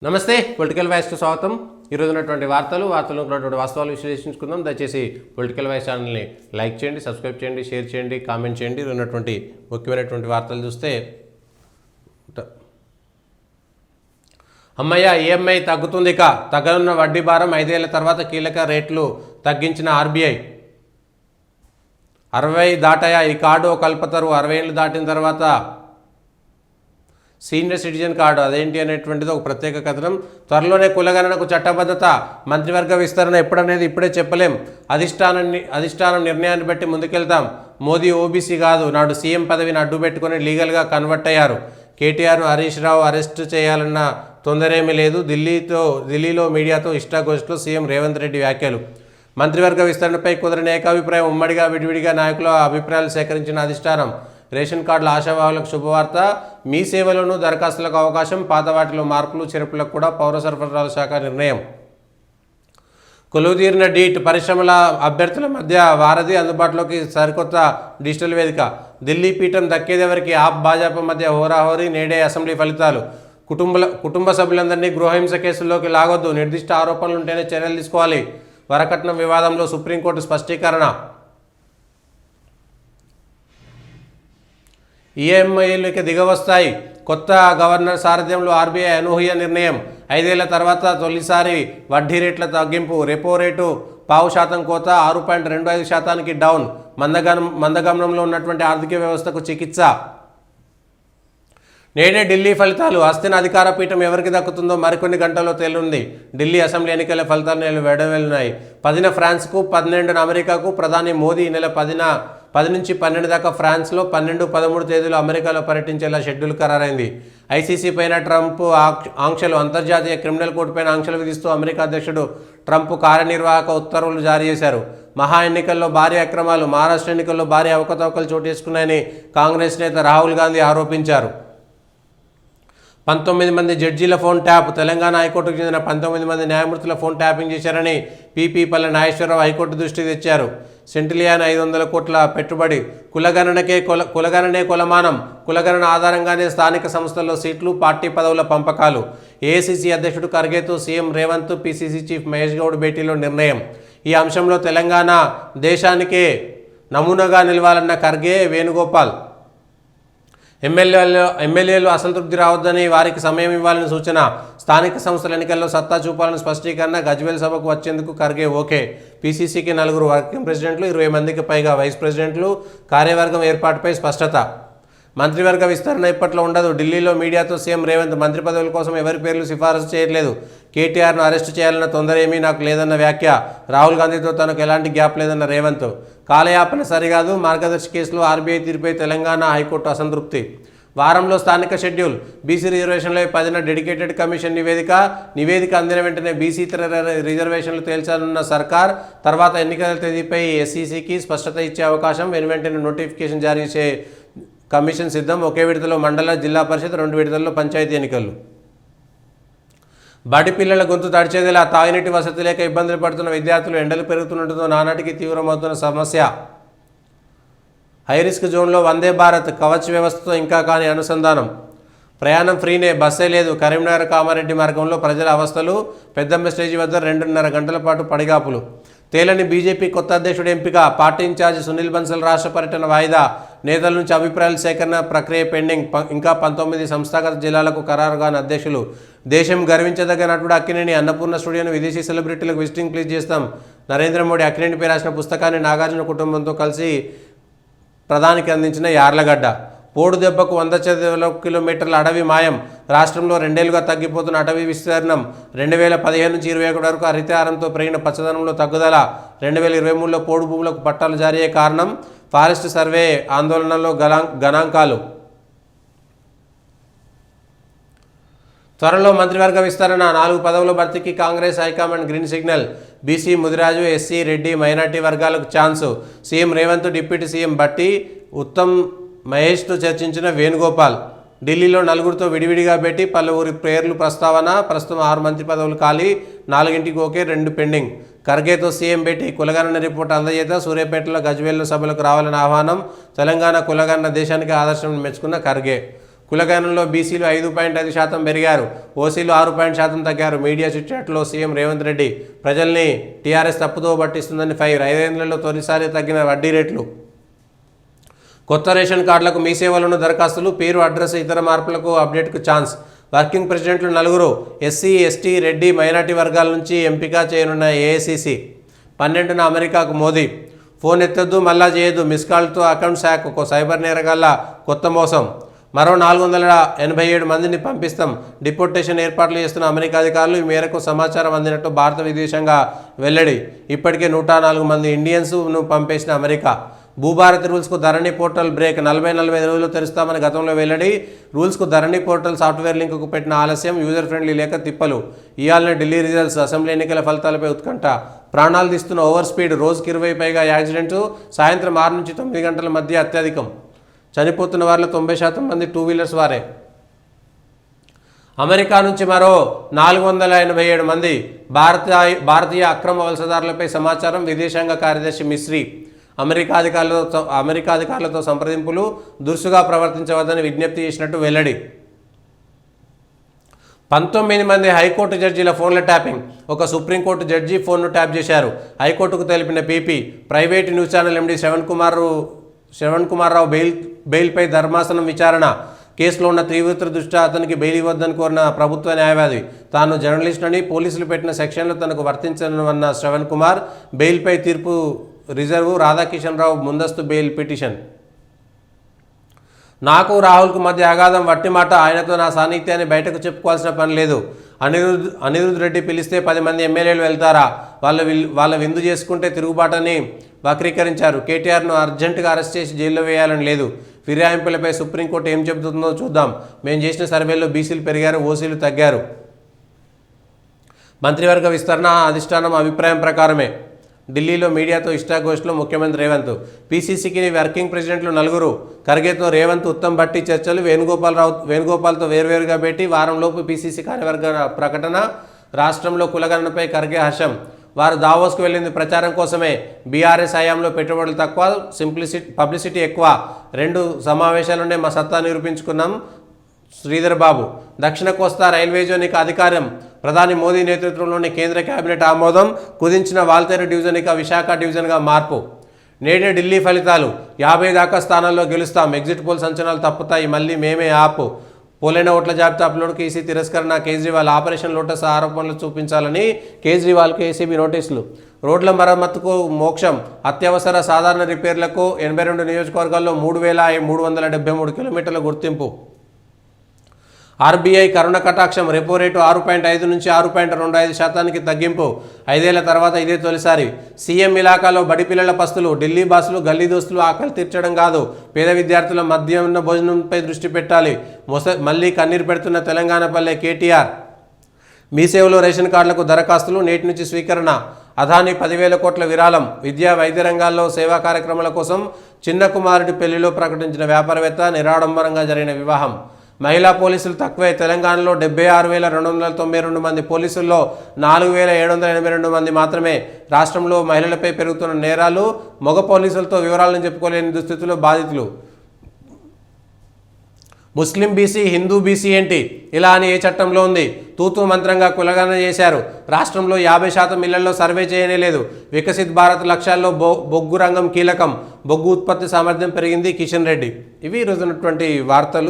నమస్తే పొలిటికల్ వాయిస్కి స్వాగతం. ఈరోజు ఉన్నటువంటి వార్తలు ఉన్నటువంటి వాస్తవాలు విశ్లేషించుకుందాం. దయచేసి పొలిటికల్ వాయిస్ ఛానల్ని లైక్ చేయండి, సబ్స్క్రైబ్ చేయండి, షేర్ చేయండి, కామెంట్ చేయండి. ఉన్నటువంటి ముఖ్యమైనటువంటి వార్తలు చూస్తే, అమ్మయ్య ఈఎంఐ తగ్గుతుంది. తగ్గనున్న వడ్డీ భారం 5 ఏళ్ల తర్వాత కీలక రేట్లు తగ్గించిన ఆర్బీఐ. 60 దాటాయా ఈ కార్డు కల్పతరు. 60 ఏళ్ళు దాటిన తర్వాత సీనియర్ సిటిజన్ కార్డు అదేంటి అనేటువంటిది ఒక ప్రత్యేక కథనం. త్వరలోనే కులగణనకు చట్టబద్ధత, మంత్రివర్గ విస్తరణ ఎప్పుడనేది ఇప్పుడే చెప్పలేం. అధిష్టానం నిర్ణయాన్ని బట్టి ముందుకెళ్తాం. మోదీ ఓబీసీ కాదు, నాడు సీఎం పదవిని అడ్డు పెట్టుకుని లీగల్గా కన్వర్ట్ అయ్యారు. కేటీఆర్ను హరీష్ రావు అరెస్టు చేయాలన్న తొందరేమీ లేదు. ఢిల్లీలో మీడియాతో ఇష్టాగోష్ఠిలో సీఎం రేవంత్ రెడ్డి వ్యాఖ్యలు. మంత్రివర్గ విస్తరణపై కుదరని ఏకాభిప్రాయం. ఉమ్మడిగా విడివిడిగా నాయకుల అభిప్రాయాలు సేకరించిన అధిష్టానం. రేషన్ కార్డుల ఆశావాహులకు శుభవార్త. మీ సేవలోనూ దరఖాస్తులకు అవకాశం. పాత వాటిలో మార్పులు చేర్పులకు కూడా పౌర సరఫరాల శాఖ నిర్ణయం. కొలువుదీరిన డీట్ పరిశ్రమల అభ్యర్థుల మధ్య వారధి. అందుబాటులోకి సరికొత్త డిజిటల్ వేదిక. ఢిల్లీ పీఠం దక్కేదెవరికి? ఆప్ భాజపా మధ్య హోరాహోరీ. నేడే అసెంబ్లీ ఫలితాలు. కుటుంబ సభ్యులందరినీ గృహహింస కేసుల్లోకి లాగొద్దు. నిర్దిష్ట ఆరోపణలుంటేనే చర్యలు తీసుకోవాలి. వరకట్నం వివాదంలో సుప్రీంకోర్టు స్పష్టీకరణ. ఈఎంఐలకి దిగవస్తాయి. కొత్త గవర్నర్ సారథ్యంలో ఆర్బీఐ అనూహ్య నిర్ణయం. 5 ఏళ్ల తర్వాత తొలిసారి వడ్డీ రేట్ల తగ్గింపు. రెపో రేటు 0.5% కోత. 6.25% డౌన్. మందగమనంలో ఉన్నటువంటి ఆర్థిక వ్యవస్థకు చికిత్స. నేడే ఢిల్లీ ఫలితాలు. హస్తిన అధికార పీఠం ఎవరికి దక్కుతుందో మరికొన్ని గంటల్లో తేలుంది. ఢిల్లీ అసెంబ్లీ ఎన్నికల ఫలితాలు నేడు వెడవెళ్ళినాయి. 10న ఫ్రాన్స్కు, 12న అమెరికాకు. ప్రధాని మోదీ నెల 10 నుంచి 12 దాకా ఫ్రాన్స్లో, 12, 13 తేదీలో అమెరికాలో పర్యటించేలా షెడ్యూల్ ఖరారైంది. ఐసీసీ పైన ట్రంప్ ఆంక్షలు. అంతర్జాతీయ క్రిమినల్ కోర్టు పైన ఆంక్షలు విధిస్తూ అమెరికా అధ్యక్షుడు ట్రంప్ కార్యనిర్వాహక ఉత్తర్వులు జారీ చేశారు. మహా ఎన్నికల్లో భారీ అక్రమాలు. మహారాష్ట్ర ఎన్నికల్లో భారీ అవకతవకలు చోటు చేసుకున్నాయని కాంగ్రెస్ నేత రాహుల్ గాంధీ ఆరోపించారు. 19 మంది జడ్జీల ఫోన్ ట్యాప్. తెలంగాణ హైకోర్టుకు చెందిన 19 మంది న్యాయమూర్తుల ఫోన్ ట్యాపింగ్ చేశారని పీపీపల్లె నాగేశ్వరరావు హైకోర్టు దృష్టికి తెచ్చారు. సెంటిలియాన్ 500 కోట్ల పెట్టుబడి. కులగణనే కొలమానం. కులగణన ఆధారంగానే స్థానిక సంస్థల్లో సీట్లు, పార్టీ పదవుల పంపకాలు. ఏఐసీసీ అధ్యక్షుడు ఖర్గేతో CM Revanth, PCC chief Mahesh Goud భేటీలో నిర్ణయం. ఈ అంశంలో తెలంగాణ దేశానికే నమూనాగా నిలవాలన్న ఖర్గే, వేణుగోపాల్. ఎమ్మెల్యేలు అసంతృప్తి రావద్దని, వారికి సమయం ఇవ్వాలని సూచన. స్థానిక సంస్థల ఎన్నికల్లో సత్తా చూపాలని స్పష్టీకరణ. గజ్వేల్ సభకు వచ్చేందుకు ఖర్గే ఓకే. పీసీసీకి 4 వర్కింగ్ ప్రెసిడెంట్లు, 20 మందికి పైగా వైస్ ప్రెసిడెంట్లు. కార్యవర్గం ఏర్పాటుపై స్పష్టత. మంత్రివర్గ విస్తరణ ఇప్పట్లో ఉండదు. ఢిల్లీలో మీడియాతో సీఎం రేవంత్. మంత్రి పదవుల కోసం ఎవరి పేర్లు సిఫారసు చేయట్లేదు. కేటీఆర్ను అరెస్టు చేయాలన్న తొందర ఏమీ నాకు లేదన్న వ్యాఖ్య. రాహుల్ గాంధీతో తనకు ఎలాంటి గ్యాప్ లేదన్న రేవంత్. కాలయాపన సరికాదు. మార్గదర్శి కేసులో ఆర్బీఐ తీర్పై తెలంగాణ హైకోర్టు అసంతృప్తి. వారంలో స్థానిక షెడ్యూల్. బీసీ రిజర్వేషన్లపై 10న డెడికేటెడ్ కమిషన్ నివేదిక అందిన వెంటనే బీసీ రిజర్వేషన్లు తేల్చాలన్న సర్కార్. తర్వాత ఎన్నికల తేదీపై ఎస్ఈసీకి స్పష్టత ఇచ్చే అవకాశం. వెనువెంటనే నోటిఫికేషన్ జారీ చేసే కమిషన్ సిద్ధం. ఒకే విడతలో మండల, జిల్లా పరిషత్, 2 విడతల్లో పంచాయతీ ఎన్నికలు. బడి పిల్లల గొంతు తడిచేదిలా. తాగునీటి వసతి లేక ఇబ్బందులు పడుతున్న విద్యార్థులు. ఎండలు పెరుగుతుండటంతో నానాటికి తీవ్రమవుతున్న సమస్య. హైరిస్క్ జోన్లో వందే భారత్ కవచ్ వ్యవస్థతో ఇంకా కాని అనుసంధానం. ప్రయాణం ఫ్రీనే, బస్సే లేదు. కరీంనగర్ కామారెడ్డి మార్గంలో ప్రజల అవస్థలు. పెద్దమ్మ స్టేజీ వద్ద 2.5 గంటల పాటు పడిగాపులు. తేలని బీజేపీ కొత్త అధ్యక్షుడు ఎంపిక. పార్టీ ఇన్ఛార్జి సునీల్ బన్సల్ రాష్ట్ర పర్యటన వాయిదా. నేతల నుంచి అభిప్రాయాల సేకరణ ప్రక్రియ పెండింగ్. ఇంకా 19 సంస్థాగత జిల్లాలకు ఖరారుగాని అధ్యక్షులు. దేశం గర్వించదగ్గ నటుడు అక్కినేని. అన్నపూర్ణ స్టూడియోను విదేశీ సెలబ్రిటీలకు విజిటింగ్ ప్లీజ్ చేస్తాం. నరేంద్ర మోడీ అక్కినేనిపై రాసిన పుస్తకాన్ని నాగార్జున కుటుంబంతో కలిసి ప్రధానికి అందించిన యార్లగడ్డ. పోడు దెబ్బకు 100 చదరపు కిలోమీటర్ల అడవి మాయం. రాష్ట్రంలో 2 ఏళ్లుగా తగ్గిపోతున్న అటవీ విస్తీర్ణం. 2015 నుంచి 2021 వరకు హరితహారంతో పెరిగిన పచ్చదనంలో తగ్గుదల. 2023లో పోడు భూములకు పట్టాలు జారీ అయ్యే కారణం. ఫారెస్ట్ సర్వే ఆందోళనలో గణాంకాలు. త్వరలో మంత్రివర్గ విస్తరణ. 4 పదవుల భర్తీకి Congress high command green signal. BC, Mudiraj, SC, Reddy, minority వర్గాలకు chance. CM Revanth, deputy CM Bhatti, Uttam మహేష్తో చర్చించిన వేణుగోపాల్. ఢిల్లీలో 4 విడివిడిగా పెట్టి పలువురి పేర్లు ప్రస్తావన. ప్రస్తుతం 6 మంత్రి పదవులు ఖాళీ. 4కి ఓకే, 2 పెండింగ్. ఖర్గేతో సీఎం భేటీ. కులగణన రిపోర్ట్ అందజేత. సూర్యాపేటలో గజ్వేల్ సభలకు రావాలని ఆహ్వానం. తెలంగాణ కులగణన దేశానికి ఆదర్శం మెచ్చుకున్న ఖర్గే. కులగణనలో బీసీలు 5.5% పెరిగారు, ఓసీలు 6% తగ్గారు. మీడియా చిట్చాట్లో సీఎం రేవంత్ రెడ్డి ప్రజల్ని టీఆర్ఎస్ తప్పుదో పట్టిస్తుందని ఫైర్. 5 ఏళ్లలో తొలిసారి తగ్గిన వడ్డీ రేట్లు. కొత్త రేషన్ కార్డులకు మీ సేవలను దరఖాస్తులు, పేరు అడ్రస్ ఇతర మార్పులకు అప్డేట్కు ఛాన్స్. వర్కింగ్ ప్రెసిడెంట్లు 4 ఎస్సీ ఎస్టీ రెడ్డి మైనార్టీ వర్గాల నుంచి ఎంపిక చేయనున్న ఏఐసీసీ. 12న అమెరికాకు మోదీ. ఫోన్ ఎత్తొద్దు, మళ్ళా చేయొద్దు, మిస్కాల్తో అకౌంట్స్ హ్యాక్. సైబర్ నేరగాళ్ల కొత్త మోసం. మరో 487 మందిని పంపిస్తాం. డిపోర్టేషన్ ఏర్పాట్లు చేస్తున్న అమెరికా అధికారులు. ఈ మేరకు సమాచారం అందినట్టు భారత విదేశాంగ వెల్లడి. ఇప్పటికే 104 మంది ఇండియన్స్ను పంపేసిన అమెరికా. భూభారతి రూల్స్కు ధరణి పోర్టల్ బ్రేక్. 40-45 రోజులు తెరుస్తామని గతంలో వెల్లడి. రూల్స్కు ధరణి పోర్టల్ సాఫ్ట్వేర్ లింకుకు పెట్టిన ఆలస్యం. యూజర్ ఫ్రెండ్లీ లేక తిప్పలు. ఇయాలనే ఢిల్లీ రిజల్ట్స్. అసెంబ్లీ ఎన్నికల ఫలితాలపై ఉత్కంఠ. ప్రాణాలు తీస్తున్న ఓవర్ స్పీడ్. రోజుకి 20 పైగా యాక్సిడెంట్స్. సాయంత్రం 6 నుంచి 9 గంటల మధ్య అత్యధికం. చనిపోతున్న వారిలో 90% మంది 2 వీలర్స్ వారే. అమెరికా నుంచి మరో 487 మంది భారతీయ అక్రమ వలసదారులపై సమాచారం. విదేశాంగ కార్యదర్శి మిశ్రీ. అమెరికా అధికారులతో సంప్రదింపులు. దురుసుగా ప్రవర్తించవద్దని విజ్ఞప్తి చేసినట్టు వెల్లడి. 19 మంది హైకోర్టు జడ్జీల ఫోన్ల ట్యాపింగ్. ఒక సుప్రీంకోర్టు జడ్జి ఫోన్ను ట్యాప్ చేశారు. హైకోర్టుకు తెలిపిన PP. Private news channel MD Shravan Kumar Rao బెయిల్పై ధర్మాసనం విచారణ. కేసులో ఉన్న తీవ్రత దృష్ట్యా అతనికి బెయిల్ ఇవ్వద్దని కోరిన ప్రభుత్వ న్యాయవాది. తాను జర్నలిస్ట్ అని పోలీసులు పెట్టిన సెక్షన్లు తనకు వర్తించనున్న శ్రవణ్ కుమార్. బెయిల్పై తీర్పు రిజర్వ్. రాధాకిషన్ రావు ముందస్తు బెయిల్ పిటిషన్. నాకు రాహుల్కు మధ్య అగాధం వట్టి మాట. ఆయనతో నా సాన్నిధ్యాన్ని బయటకు చెప్పుకోవాల్సిన పని లేదు. అనిరుద్ రెడ్డి పిలిస్తే 10 మంది ఎమ్మెల్యేలు వెళ్తారా? వాళ్ళ విందు చేసుకుంటే తిరుగుబాటని వక్రీకరించారు. కేటీఆర్ను అర్జెంటుగా అరెస్ట్ చేసి జైల్లో వేయాలని లేదు. ఫిర్యాయింపులపై సుప్రీంకోర్టు ఏం చెబుతుందో చూద్దాం. మేము చేసిన సర్వేలో బీసీలు పెరిగారు, ఓసీలు తగ్గారు. మంత్రివర్గ విస్తరణ అధిష్టానం అభిప్రాయం ప్రకారమే. ఢిల్లీలో మీడియాతో ఇష్టాగోష్ఠిలో ముఖ్యమంత్రి రేవంత్. పీసీసీకి వర్కింగ్ ప్రెసిడెంట్లు 4. ఖర్గేతో రేవంత్ ఉత్తమ్ భట్టి చర్చలు. వేణుగోపాల్తో వేర్వేరుగా భేటీ. వారంలోపు పీసీసీ కార్యవర్గ ప్రకటన. రాష్ట్రంలో కులగణనపై ఖర్గే హర్షం. వారు దావోస్కు వెళ్ళింది ప్రచారం కోసమే. బీఆర్ఎస్ హయాంలో పెట్టుబడులు తక్కువ, పబ్లిసిటీ ఎక్కువ. 2 సమావేశాలుండే మా సత్తా నిరూపించుకున్నాం. శ్రీధర్ బాబు. దక్షిణ కోస్తా రైల్వే జోన్కి అధికారం. ప్రధాని మోదీ నేతృత్వంలోని కేంద్ర కేబినెట్ ఆమోదం. కుదించిన వాల్తేరు డివిజన్ ఇక విశాఖ డివిజన్గా మార్పు. నేడే ఢిల్లీ ఫలితాలు. 50 దాకా స్థానాల్లో గెలుస్తాం. ఎగ్జిట్ పోల్స్ అంచనాలు తప్పుతాయి. మళ్ళీ మేమే ఆపు. పోలైన ఓట్ల జాబితా అప్లోడ్కి ఈసీ తిరస్కరణ. కేజ్రీవాల్. ఆపరేషన్ లోటస్ ఆరోపణలు చూపించాలని కేజ్రీవాల్కు ఏసీబీ నోటీసులు. రోడ్ల మరమ్మతుకు మోక్షం. అత్యవసర సాధారణ రిపేర్లకు 82 నియోజకవర్గాల్లో 3,373 కిలోమీటర్ల గుర్తింపు. ఆర్బీఐ కరుణ కటాక్షం. రెపో రేటు 6.5 నుంచి 6.25% తగ్గింపు. 5 ఏళ్ల తర్వాత ఇదే తొలిసారి. సీఎం ఇలాకాలో బడి పిల్లల పస్తులు. ఢిల్లీ బాసులు గల్లీ దోస్తులు ఆకలి తీర్చడం కాదు, పేద విద్యార్థుల మధ్యాహ్న భోజనంపై దృష్టి పెట్టాలి. మళ్ళీ కన్నీరు పెడుతున్న తెలంగాణ పల్లె కేటీఆర్. మీ సేవలో రేషన్ కార్డులకు దరఖాస్తులు నేటి నుంచి స్వీకరణ. అదానీ 10,000 కోట్ల విరాళం. విద్యా వైద్య రంగాల్లో సేవా కార్యక్రమాల కోసం చిన్న కుమారుడి పెళ్లిలో ప్రకటించిన వ్యాపారవేత్త. నిరాడంబరంగా జరిగిన వివాహం. మహిళా పోలీసులు తక్కువే. తెలంగాణలో 76,292 మంది పోలీసుల్లో 4,782 మంది మాత్రమే. రాష్ట్రంలో మహిళలపై పెరుగుతున్న నేరాలు. మగ పోలీసులతో వివరాలను చెప్పుకోలేని దుస్థితిలో బాధితులు. ముస్లిం బీసీ, హిందూ బీసీ ఏంటి ఇలా అని ఏ చట్టంలో ఉంది? తూతూ మంత్రంగా కులగణన చేశారు. రాష్ట్రంలో 50% ఇళ్లలో సర్వే చేయలేదు. వికసిత్ భారత్ లక్ష్యాల్లో బొగ్గు రంగం కీలకం. బొగ్గు ఉత్పత్తి సామర్థ్యం పెరిగింది. కిషన్ రెడ్డి. ఇవి ఈరోజున్నటువంటి వార్తలు.